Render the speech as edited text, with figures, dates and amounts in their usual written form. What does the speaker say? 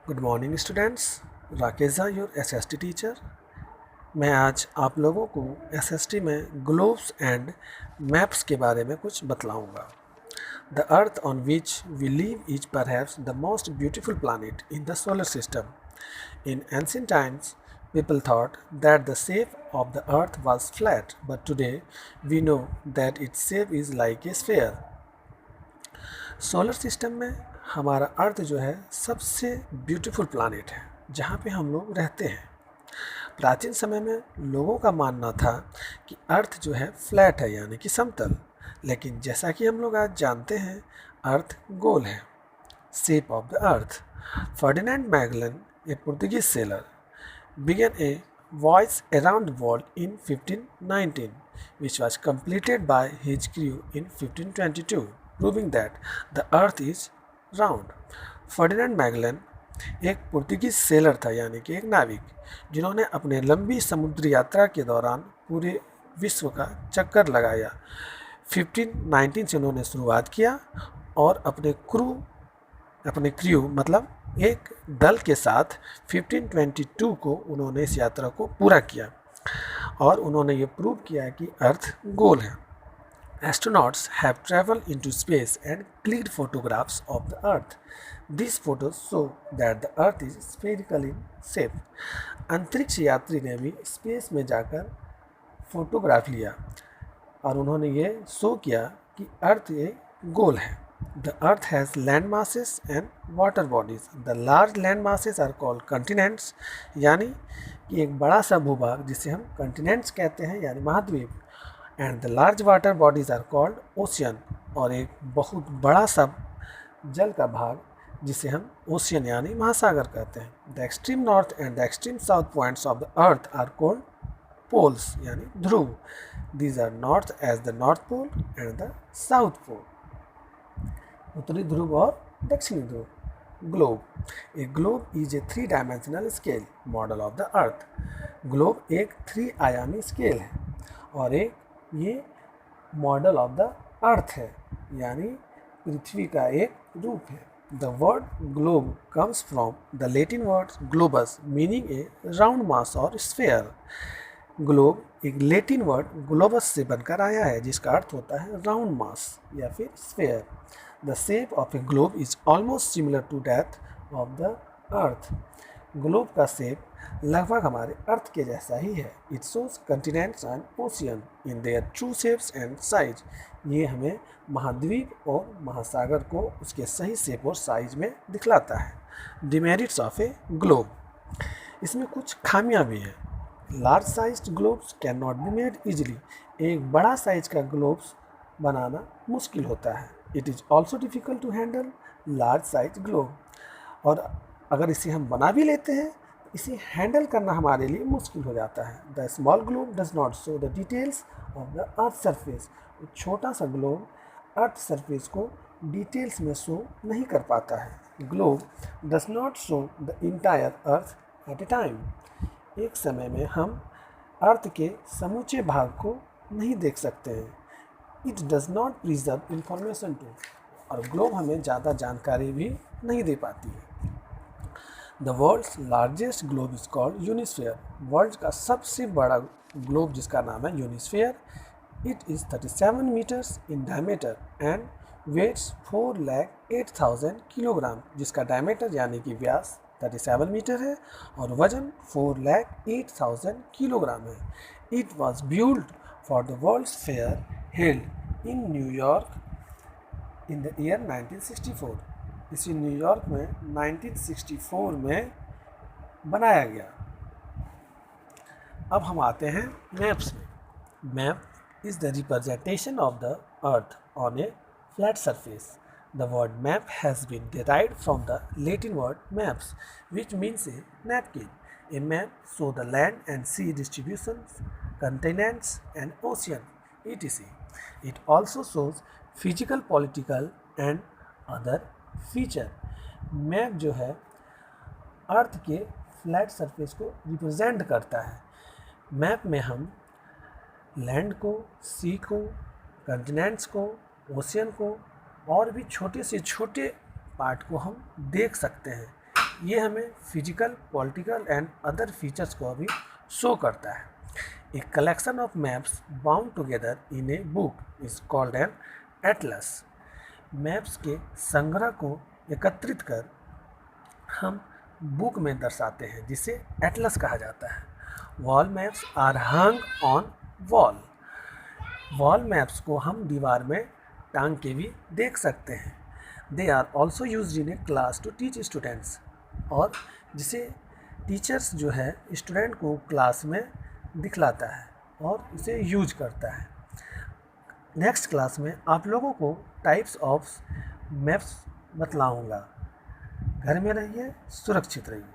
Good morning students. Rakesh Jha your SST teacher. मैं आज आप लोगों को एसएसटी में ग्लोब्स एंड मैप्स के बारे में कुछ बतलाऊंगा। The earth on which we live is perhaps the most beautiful planet in the solar system. In ancient times people thought that the shape of the earth was flat, but today we know that its shape is like a sphere. Solar system में हमारा अर्थ जो है सबसे beautiful planet है जहाँ पे हम लोग रहते हैं। प्राचीन समय में लोगों का मानना था कि अर्थ जो है फ्लैट है यानी कि समतल, लेकिन जैसा कि हम लोग आज जानते हैं अर्थ गोल है। Shape of the earth. Ferdinand Magellan, A Portuguese seller, began a voyage around the world in 1519, which was completed by his crew in 1522, proving that the earth is round. Ferdinand Magellan एक Portuguese seller था यानी कि एक नाविक, जिन्होंने अपने लंबी समुद्री यात्रा के दौरान पूरे विश्व का चक्कर लगाया। 1519 से उन्होंने शुरुआत किया और अपने क्रू मतलब एक दल के साथ 1522 को उन्होंने इस यात्रा को पूरा किया और उन्होंने ये प्रूव किया कि अर्थ गोल है। Astronauts have travelled into space and clicked photographs of the earth. This photos show that the earth is spherical in shape. अंतरिक्ष यात्री ने भी स्पेस में जाकर फोटोग्राफ लिया और उन्होंने ये शो किया कि अर्थ एक गोल है। The earth has land masses and water bodies. The large land masses are called continents, यानी कि एक बड़ा सा भूभाग जिसे हम continents कहते हैं यानी महाद्वीप, and the large water bodies are called ocean, और एक बहुत बड़ा सा जल का भाग जिसे हम ocean यानी महासागर कहते हैं। The extreme north and the extreme south points of the earth are called poles, यानी ध्रुव। These are north as the north pole and the south pole, उत्तरी ध्रुव और दक्षिणी ध्रुव। Globe. A globe is a 3 dimensional scale model of the earth. Globe एक 3 आयामी scale है और ये मॉडल ऑफ द अर्थ है यानी पृथ्वी का एक रूप है। The word globe comes from the Latin word globus meaning a round mass और स्फेयर। ग्लोब एक लैटिन वर्ड ग्लोबस से बनकर आया है जिसका अर्थ होता है राउंड मास या फिर sphere. The shape of a globe is almost similar to that of the earth. Globe का शेप लगभग हमारे अर्थ के जैसा ही है। It shows continents and ocean in their true shapes and size. ये हमें महाद्वीप और महासागर को उसके सही शेप और साइज में दिखलाता है। Demerits of a globe. इसमें कुछ खामियां भी हैं। Large sized globes cannot be made easily. एक बड़ा साइज का ग्लोब्स बनाना मुश्किल होता है। It is also difficult to handle large size globe. और अगर इसे हम बना भी लेते हैं तो इसे हैंडल करना हमारे लिए मुश्किल हो जाता है। The small globe does not show the details of the earth surface. छोटा सा ग्लोब अर्थ सरफेस को डिटेल्स में शो नहीं कर पाता है। Globe does not show the entire earth at a time. एक समय में हम अर्थ के समूचे भाग को नहीं देख सकते हैं। It does not preserve information too, और ग्लोब हमें ज़्यादा जानकारी भी नहीं दे पाती है। The world's largest globe is called Unisphere. World का सबसे बड़ा ग्लोब जिसका नाम है Unisphere. It is 37 metres in diameter and weighs 4,08,000 kilogram, जिसका डायमीटर यानी कि व्यास 37 मीटर है और वजन 4,08,000 किलोग्राम है। It was build for the world's fair held in New York in the year 1964. इसे न्यूयॉर्क में 1964 में बनाया गया। अब हम आते हैं मैप्स में। Map is the representation of the earth on a flat surface. The word map has been derived from the Latin word maps, which means a napkin. A map shows the land and sea distributions, continents and ocean, etc. It also shows physical, political and other feature. Map जो है अर्थ के flat surface को represent करता है। Map में हम land को, सी को, कंटिनेंट्स को, ओशियन को और भी छोटे से छोटे पार्ट को हम देख सकते हैं। ये हमें physical, political and other features को भी शो करता है। A collection of maps bound together in a book is called an atlas. Maps के संग्रह को एकत्रित कर हम बुक में दर्शाते हैं, जिसे एटलस कहा जाता है। Wall maps are hung on wall. Wall maps को हम दीवार में टांग के भी देख सकते हैं। They are also use in a class to teach students, और जिसे टीचर्स जो है स्टूडेंट को क्लास में दिखलाता है और इसे यूज करता है। नेक्स्ट क्लास में आप लोगों को टाइप्स ऑफ मैप्स बतलाऊंगा। घर में रहिए, सुरक्षित रहिए।